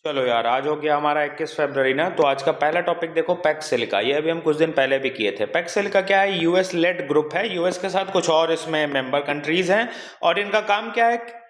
चलो यार, आज हो गया हमारा 21 फरवरी ना। तो आज का पहला टॉपिक देखो, पैक्स सिलिका। ये अभी हम कुछ दिन पहले भी किए थे। पैक्स सिलिका क्या है? यूएस लेड ग्रुप है। यूएस के साथ कुछ और इसमें मेंबर कंट्रीज हैं। और इनका काम क्या है?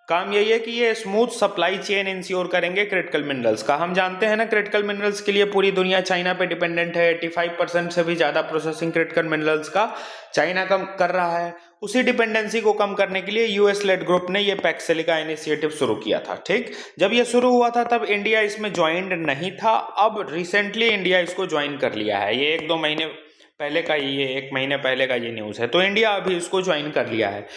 काम यही है कि ये स्मूथ सप्लाई चेन इंश्योर करेंगे क्रिटिकल मिनरल्स का। हम जानते हैं ना, क्रिटिकल मिनरल्स के लिए पूरी दुनिया चाइना पे डिपेंडेंट है। 85% से भी ज्यादा प्रोसेसिंग क्रिटिकल मिनरल्स का चाइना कम कर रहा है। उसी डिपेंडेंसी को कम करने के लिए यूएस लेड ग्रुप ने ये पैक्स सिलिका इनिशिएटिव शुरू किया था। ठीक, जब ये शुरू हुआ था तब इंडिया इसमें ज्वाइंट नहीं था। अब रिसेंटली इंडिया इसको ज्वाइन कर लिया है। ये एक दो महीने पहले का, ये एक महीने पहले का ये न्यूज़ है। तो इंडिया अभी इसको ज्वाइन कर लिया है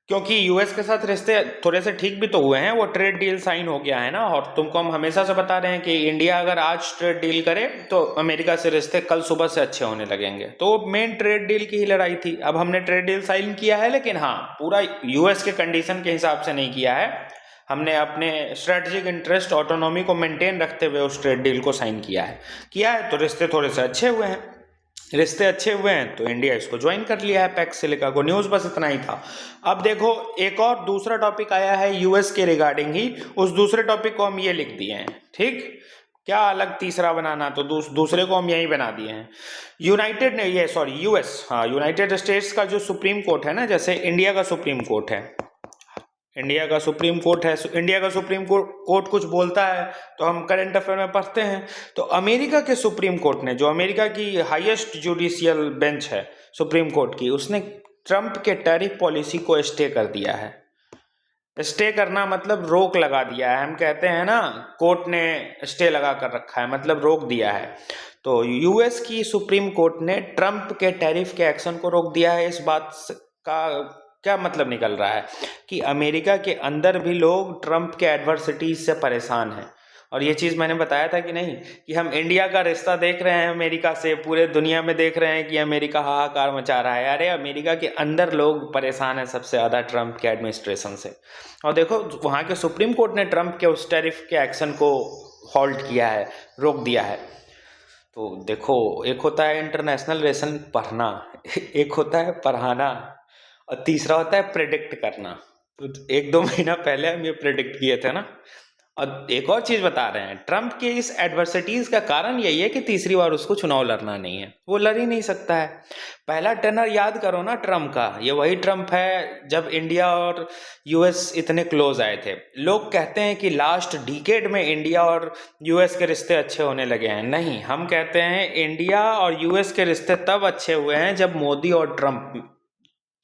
क्योंकि यूएस के साथ रिश्ते थोड़े से ठीक भी तो हुए हैं। वो ट्रेड डील साइन हो गया है ना। और तुमको हम हमेशा से बता रहे हैं कि इंडिया अगर आज ट्रेड डील करे तो अमेरिका से रिश्ते कल सुबह से अच्छे होने लगेंगे। तो मेन ट्रेड डील की ही लड़ाई थी। अब हमने ट्रेड डील साइन किया है, लेकिन हाँ, पूरा यूएस के कंडीशन के हिसाब से नहीं किया है। हमने अपने स्ट्रेटेजिक इंटरेस्ट, ऑटोनॉमी को मेंटेन रखते हुए उस ट्रेड डील को साइन किया है। तो रिश्ते थोड़े से अच्छे हुए हैं। रिश्ते अच्छे हुए हैं तो इंडिया इसको ज्वाइन कर लिया है पैक्स सिलिका को। न्यूज़ बस इतना ही था। अब देखो, एक और दूसरा टॉपिक आया है यूएस के रिगार्डिंग ही। उस दूसरे टॉपिक को हम ये लिख दिए हैं। ठीक, क्या अलग तीसरा बनाना, तो दूसरे को हम यही बना दिए हैं। यूनाइटेड स्टेट्स का जो सुप्रीम कोर्ट है ना, जैसे इंडिया का सुप्रीम कोर्ट है। इंडिया का सुप्रीम कोर्ट कुछ बोलता है तो हम करंट अफेयर में पढ़ते हैं। तो अमेरिका के सुप्रीम कोर्ट ने, जो अमेरिका की हाईएस्ट जुडिशियल बेंच है सुप्रीम कोर्ट की, उसने ट्रंप के टैरिफ पॉलिसी को स्टे कर दिया है। स्टे करना मतलब रोक लगा दिया है। हम कहते हैं ना, कोर्ट ने स्टे लगा कर रखा है, मतलब रोक दिया है। तो यूएस की सुप्रीम कोर्ट ने ट्रंप के टैरिफ के एक्शन को रोक दिया है। इस बात का क्या मतलब निकल रहा है कि अमेरिका के अंदर भी लोग ट्रंप के एडवर्सिटीज से परेशान हैं। और ये चीज़ मैंने बताया था कि नहीं, कि हम इंडिया का रिश्ता देख रहे हैं अमेरिका से, पूरे दुनिया में देख रहे हैं कि अमेरिका हाहाकार मचा रहा है। अरे अमेरिका के अंदर लोग परेशान हैं सबसे ज़्यादा ट्रंप के एडमिनिस्ट्रेशन से। और देखो, वहाँ के सुप्रीम कोर्ट ने ट्रंप के उस टैरिफ के एक्शन को हॉल्ट किया है, रोक दिया है। तो देखो, एक होता है इंटरनेशनल रिलेशन पढ़ना, एक होता है पढ़ाना, और तीसरा होता है प्रेडिक्ट करना। तो एक दो महीना पहले हम ये प्रेडिक्ट किए थे ना। और एक और चीज बता रहे हैं, ट्रंप के इस एडवर्सिटीज का कारण यही है कि तीसरी बार उसको चुनाव लड़ना नहीं है। वो लड़ ही नहीं सकता है। पहला टर्नर याद करो ना ट्रंप का, ये वही ट्रंप है जब इंडिया और यूएस इतने क्लोज आए थे। लोग कहते हैं कि लास्ट डिकेड में इंडिया और यूएस के रिश्ते अच्छे होने लगे हैं। नहीं, हम कहते हैं इंडिया और यूएस के रिश्ते तब अच्छे हुए हैं जब मोदी और ट्रंप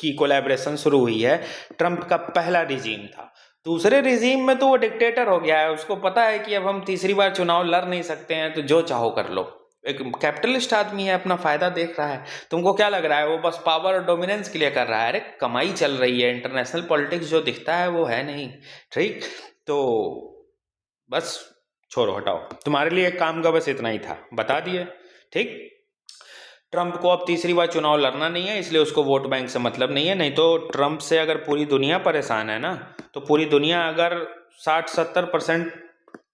की कोलैबोरेशन शुरू हुई है। ट्रंप का पहला रिजीम था। दूसरे रिजीम में तो वो डिक्टेटर हो गया है। उसको पता है कि अब हम तीसरी बार चुनाव लड़ नहीं सकते हैं, तो जो चाहो कर लो। एक कैपिटलिस्ट आदमी है, अपना फायदा देख रहा है। तुमको क्या लग रहा है वो बस पावर और डोमिनेंस के लिए कर रहा है? अरे कमाई चल रही है। इंटरनेशनल पॉलिटिक्स जो दिखता है वो है नहीं। ठीक, तो बस छोड़ो, हटाओ। तुम्हारे लिए एक काम का बस इतना ही था, बता दिए। ठीक, ट्रंप को अब तीसरी बार चुनाव लड़ना नहीं है, इसलिए उसको वोट बैंक से मतलब नहीं है। नहीं तो ट्रंप से अगर पूरी दुनिया परेशान है ना, तो पूरी दुनिया अगर 60-70%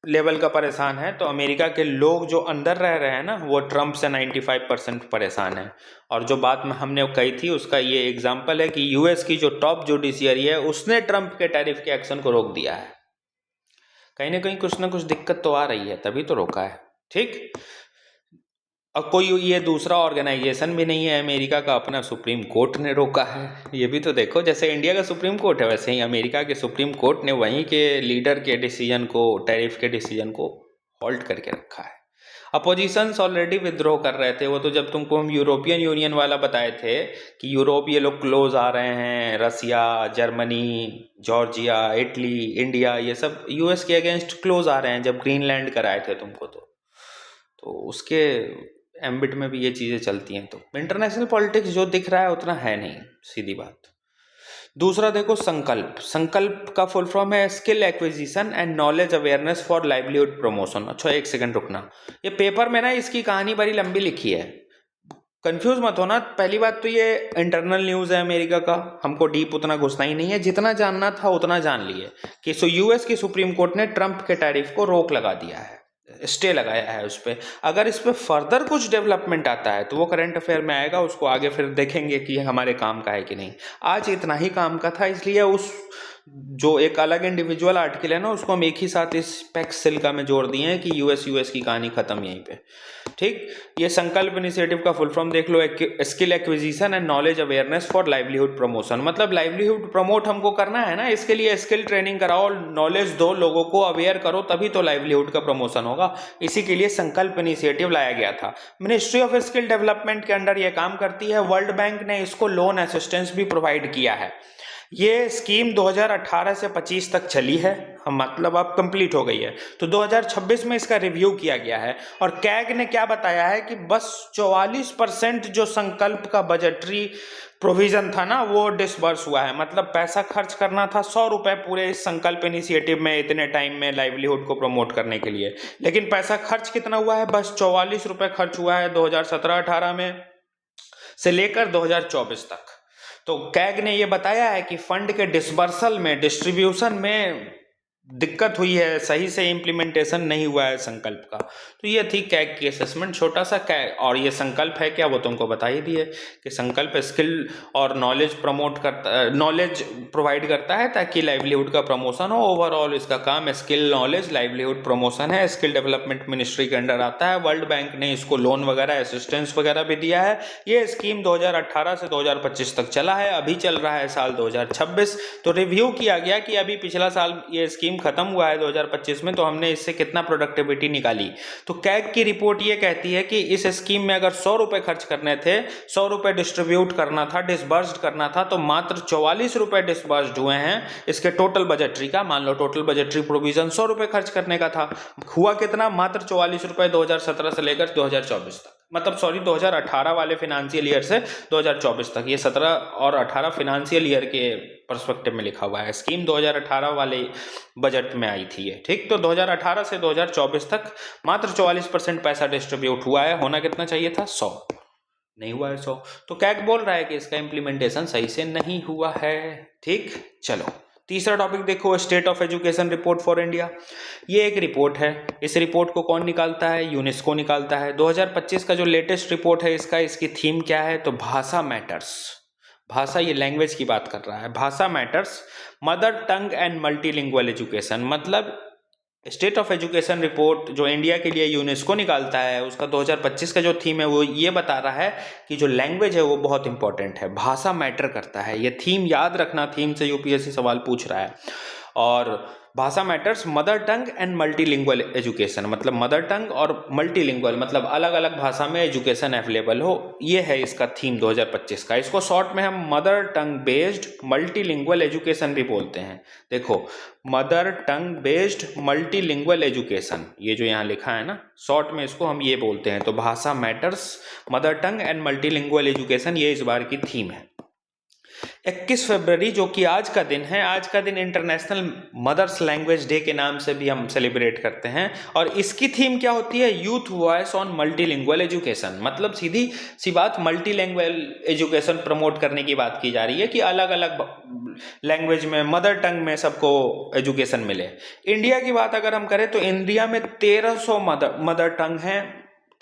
लेवल का परेशान है, तो अमेरिका के लोग जो अंदर रह रहे हैं ना, वो ट्रंप से 95% परेशान है। और जो बात में हमने कही थी उसका ये एग्जाम्पल है कि यूएस की जो टॉप जुडिशियरी है, उसने ट्रंप के टैरिफ के एक्शन को रोक दिया है। कहीं ना कहीं कुछ ना कुछ दिक्कत तो आ रही है, तभी तो रोका है। ठीक, और कोई ये दूसरा ऑर्गेनाइजेशन भी नहीं है, अमेरिका का अपना सुप्रीम कोर्ट ने रोका है। ये भी तो देखो, जैसे इंडिया का सुप्रीम कोर्ट है, वैसे ही अमेरिका के सुप्रीम कोर्ट ने वहीं के लीडर के डिसीजन को, टैरिफ के डिसीजन को हॉल्ट करके रखा है। अपोजिशंस ऑलरेडी विद्रोह कर रहे थे। वो तो जब तुमको हम यूरोपियन यूनियन वाला बताए थे कि यूरोप ये लोग क्लोज आ रहे हैं, रसिया, जर्मनी, जॉर्जिया, इटली, इंडिया, ये सब यूएस के अगेंस्ट क्लोज आ रहे हैं, जब ग्रीनलैंड कराए थे तुमको। तो उसके एम्बिट में भी ये चीज़ें चलती हैं। तो इंटरनेशनल पॉलिटिक्स जो दिख रहा है उतना है नहीं, सीधी बात। दूसरा देखो, संकल्प। संकल्प का फुल फॉर्म है skill acquisition and knowledge awareness for livelihood promotion. अच्छा, एक सेकंड रुकना। ये पेपर में ना इसकी कहानी बड़ी लंबी लिखी है, कंफ्यूज मत होना। पहली बात तो ये इंटरनल न्यूज़ है अमेरिका का, हमको डीप उतना घुसना ही नहीं है। जितना जानना था उतना जान लिए कि यूएस की सुप्रीम कोर्ट ने ट्रंप के टैरिफ को रोक लगा दिया है, स्टे लगाया है उस पर। अगर इस पर फर्दर कुछ डेवलपमेंट आता है तो वो करंट अफेयर में आएगा, उसको आगे फिर देखेंगे कि हमारे काम का है कि नहीं। आज इतना ही काम का था, इसलिए उस जो एक अलग इंडिविजुअल आर्टिकल है ना, उसको हम एक ही साथ इस पैक्स सिल्का में जोड़ दिए हैं कि यूएस की कहानी खत्म यहीं पे। ठीक, ये संकल्प इनिशिएटिव का फुल फॉर्म देख लो, skill acquisition and knowledge awareness for livelihood promotion. मतलब लाइवलीहुड प्रमोट हमको करना है ना, इसके लिए स्किल ट्रेनिंग कराओ, नॉलेज दो, लोगों को अवेयर करो, तभी तो लाइवलीहुड का प्रमोशन होगा। इसी के लिए संकल्प इनिशिएटिव लाया गया था। मिनिस्ट्री ऑफ स्किल डेवलपमेंट के अंडर ये काम करती है। वर्ल्ड बैंक ने इसको लोन असिस्टेंस भी प्रोवाइड किया है। ये स्कीम 2018 से 25 तक चली है, मतलब अब कंप्लीट हो गई है। तो 2026 में इसका रिव्यू किया गया है और कैग ने क्या बताया है कि बस 44% जो संकल्प का बजटरी प्रोविजन था ना, वो डिसबर्स हुआ है। मतलब पैसा खर्च करना था 100 रुपए पूरे इस संकल्प इनिशिएटिव में इतने टाइम में लाइवलीहुड को प्रमोट करने के लिए, लेकिन पैसा खर्च कितना हुआ है? बस 44 रुपए खर्च हुआ है 2017-18 में से लेकर 2024 तक। तो कैग ने ये बताया है कि फंड के डिसबर्सल में, डिस्ट्रीब्यूशन में दिक्कत हुई है, सही से इम्प्लीमेंटेशन नहीं हुआ है संकल्प का। तो ये थी कैग की असेसमेंट, छोटा सा कैग। और ये संकल्प है क्या, वो तुमको बता ही दिए कि संकल्प स्किल और नॉलेज प्रमोट करता, नॉलेज प्रोवाइड करता है ताकि लाइवलीहुड का प्रमोशन हो। ओवरऑल इसका काम स्किल, नॉलेज, लाइवलीहुड प्रमोशन है। स्किल डेवलपमेंट मिनिस्ट्री के अंडर आता है। वर्ल्ड बैंक ने इसको लोन वगैरह, असिस्टेंस वगैरह भी दिया है। ये स्कीम 2018 से 2025 तक चला है, अभी चल रहा है साल 2026। तो रिव्यू किया गया कि अभी पिछला साल ये स्कीम खत्म हुआ है 2025 में, तो हमने इससे कितना प्रोडक्टिविटी निकाली। तो कैग की रिपोर्ट ये कहती है कि इस स्कीम में अगर 100 रुपए खर्च करने थे, 100 रुपए डिस्ट्रीब्यूट करना था, डिसबर्स्ड करना था, तो मात्र 44 रुपए डिसबर्स्ड हुए हैं इसके टोटल बजटरी का। मान लो टोटल बजटरी प्रोविजन 100 रुपए खर्च करने का था, हुआ कितना? मात्र 44 रुपए 2017 से लेकर 2024 तक, मतलब सॉरी 2018 वाले फाइनेंशियल ईयर से 2024 तक। ये 17 और 18 फाइनेंशियल ईयर के पर्सपेक्टिव में लिखा हुआ है। स्कीम 2018 वाले बजट में आई थी ये। ठीक, तो 2018 से 2024 तक मात्र 44% पैसा डिस्ट्रीब्यूट हुआ है। होना कितना चाहिए था? 100, नहीं हुआ है 100। तो कैग बोल रहा है कि इसका इम्प्लीमेंटेशन सही से नहीं हुआ है। ठीक, चलो तीसरा टॉपिक देखो, state of education report for India. ये एक रिपोर्ट है। इस रिपोर्ट को कौन निकालता है? यूनेस्को निकालता है। 2025 का जो लेटेस्ट रिपोर्ट है इसकी थीम क्या है? तो भाषा मैटर्स। भाषा, ये लैंग्वेज की बात कर रहा है। भाषा matters, mother tongue and multilingual education. मतलब स्टेट ऑफ एजुकेशन रिपोर्ट जो इंडिया के लिए यूनेस्को निकालता है, उसका 2025 का जो थीम है वो ये बता रहा है कि जो लैंग्वेज है वो बहुत इंपॉर्टेंट है, भाषा मैटर करता है। ये थीम याद रखना, थीम से यूपीएससी सवाल पूछ रहा है। और भाषा matters, mother tongue and multilingual education, मतलब मदर टंग और मल्टीलिंगुअल, मतलब अलग अलग भाषा में एजुकेशन अवेलेबल हो, ये है इसका थीम 2025 का। इसको शॉर्ट में हम mother tongue based multilingual education भी बोलते हैं। देखो, mother tongue based multilingual education, ये जो यहाँ लिखा है ना, शॉर्ट में इसको हम ये बोलते हैं। तो भाषा matters, mother tongue and multilingual education, ये इस बार की थीम है। 21 फरवरी जो कि आज का दिन है, आज का दिन इंटरनेशनल मदर्स लैंग्वेज डे के नाम से भी हम सेलिब्रेट करते हैं। और इसकी थीम क्या होती है? Youth voice on multilingual education. मतलब सीधी सी बात, मल्टीलिंगुअल एजुकेशन प्रमोट करने की बात की जा रही है कि अलग अलग लैंग्वेज में, मदर टंग में सबको एजुकेशन मिले। इंडिया की बात अगर हम करें तो इंडिया में 1300 मदर टंग हैं।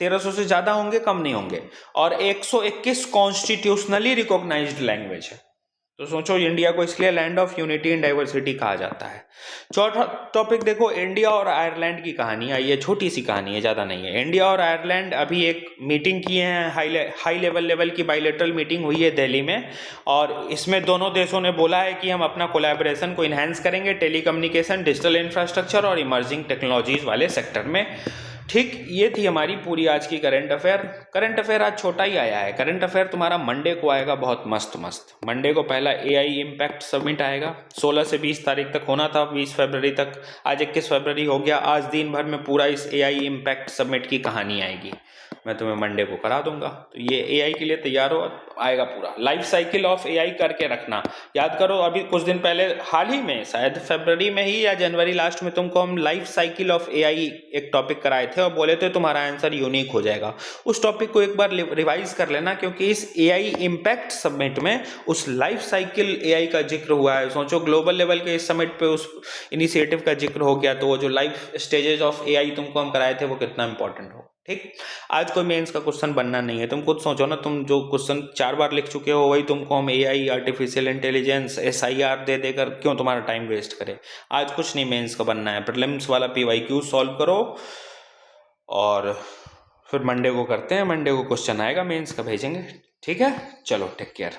1300 से ज़्यादा होंगे, कम नहीं होंगे। और 121 कॉन्स्टिट्यूशनली रिकॉग्नाइज्ड लैंग्वेज है। तो सोचो, इंडिया को इसलिए land of unity and diversity कहा जाता है। चौथा टॉपिक देखो, इंडिया और आयरलैंड की कहानी आई है। छोटी सी कहानी है, ज़्यादा नहीं है। इंडिया और आयरलैंड अभी एक मीटिंग किए हैं, हाई लेवल की बायलैटरल मीटिंग हुई है दिल्ली में। और इसमें दोनों देशों ने बोला है कि हम अपना कोलैबोरेशन को इन्हेंस करेंगे टेलीकम्युनिकेशन, डिजिटल इंफ्रास्ट्रक्चर और इमर्जिंग टेक्नोलॉजीज वाले सेक्टर में। ठीक, ये थी हमारी पूरी आज की करंट अफेयर। करंट अफेयर आज छोटा ही आया है। करंट अफेयर तुम्हारा मंडे को आएगा, बहुत मस्त मस्त। मंडे को पहला एआई इम्पैक्ट समिट आएगा, 16 से 20 तारीख तक होना था, 20 फरवरी तक, आज 21 फरवरी हो गया। आज दिन भर में पूरा इस एआई इम्पैक्ट समिट की कहानी आएगी, मैं तुम्हें मंडे को करा दूंगा। तो ये एआई के लिए तैयार हो, आएगा पूरा लाइफ साइकिल ऑफ एआई करके रखना। याद करो, अभी कुछ दिन पहले, हाल ही में, शायद फरवरी में ही या जनवरी लास्ट में, तुमको हम लाइफ साइकिल ऑफ एआई एक टॉपिक कराए थे और बोले थे तुम्हारा आंसर यूनिक हो जाएगा। उस टॉपिक को एक बार रिवाइज कर लेना, क्योंकि इस एआई इम्पैक्ट समिट में उस लाइफ साइकिल एआई का जिक्र हुआ है। सोचो, ग्लोबल लेवल के इस समिट पे उस इनिशिएटिव का जिक्र हो गया, तो वो जो लाइफ स्टेजेस ऑफ एआई तुमको हम कराए थे वो कितना इंपॉर्टेंट हो। ठीक। आज कोई मेंस का क्वेश्चन बनना नहीं है, तुम खुद सोचो ना, तुम जो क्वेश्चन 4 बार लिख चुके हो वही तुमको हम एआई, आर्टिफिशियल इंटेलिजेंस, एसआईआर दे देकर क्यों तुम्हारा टाइम वेस्ट करें। आज कुछ नहीं मेंस का बनना है, प्रीलिम्स वाला पीवाईक्यू सॉल्व करो और फिर मंडे को करते हैं, मंडे को क्वेश्चन आएगा मेंस का भेजेंगे। ठीक है, चलो टेक केयर।